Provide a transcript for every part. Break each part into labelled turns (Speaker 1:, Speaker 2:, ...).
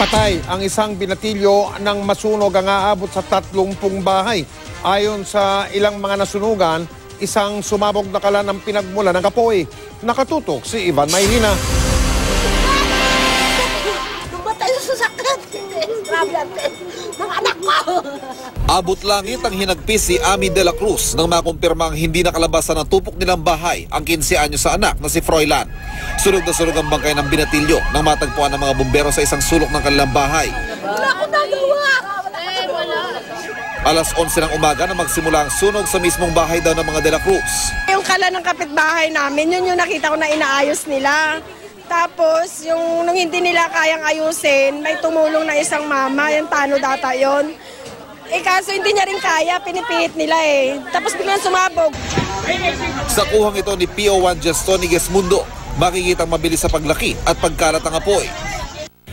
Speaker 1: Patay ang isang binatilyo ng masunog ang aabot sa 30 bahay. Ayon sa ilang mga nasunugan, isang sumabog na kalan ang pinagmula ng apoy. Nakatutok si Ivan Mayrina.
Speaker 2: Tumatay sa sakit. Mga anak ko.
Speaker 3: Abot langit ang hinagpis si Ami de la Cruz nang makumpirmang hindi nakalabasan ng tupok nilang bahay ang 15 anyos sa anak na si Froilan. Sunog na sunog ang bangkay ng binatilyo nang matagpuan ng mga bumbero sa isang sulok ng kanilang bahay.
Speaker 2: Wala akong nagawa.
Speaker 3: Alas 11 ng umaga na magsimula ang sunog sa mismong bahay daw ng mga de la Cruz.
Speaker 4: Yung kala ng kapitbahay namin, yun yung nakita ko na inaayos nila. Tapos, nung hindi nila kayang ayusin, may tumulong na isang mama, yung Tano data yon. Kaso hindi niya rin kaya, pinipihit nila eh. Tapos biglang sumabog.
Speaker 3: Sa kuhang ito ni PO1 Gestoni Gesmundo, makikitang mabilis sa paglaki at pagkalat ng apoy.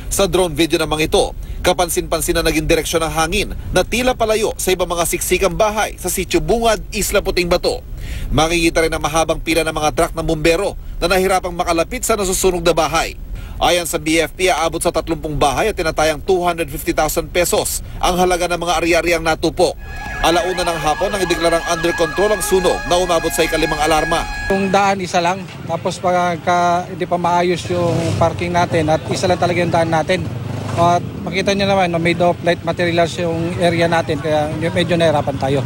Speaker 3: Sa drone video namang ito, kapansin-pansin na naging direksyon ng hangin na tila palayo sa ibang mga siksikang bahay sa Sitio Bungad, Isla Puting Bato. Makikita rin ang mahabang pila ng mga truck ng bumbero na nahirapang makalapit sa nasusunog na bahay. Ayon sa BFP, aabot sa 30 bahay at tinatayang 250,000 pesos ang halaga ng mga ari-ariang natupok. Alauna ng hapon nang ideklarang under control ang sunog na umabot sa ikalimang alarma.
Speaker 5: Yung daan isa lang, tapos pagka hindi pa maayos yung parking natin at isa lang talaga yung daan natin. At makita nyo naman, made of light materials yung area natin, kaya medyo nahirapan tayo.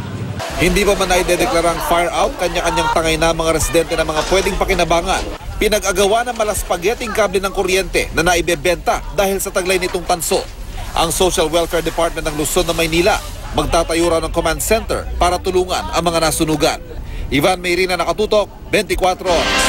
Speaker 3: Hindi pa man naidedeklarang fire out, kanya-kanyang tangay na mga residente ng mga pwedeng pakinabangan. Pinag-agawa ng malaspageting kable ng kuryente na naibebenta dahil sa taglay nitong tanso. Ang Social Welfare Department ng Luzon na Maynila magtatayo raw ng command center para tulungan ang mga nasunugan. Ivan Mayrina, nakatutok, 24 Oras.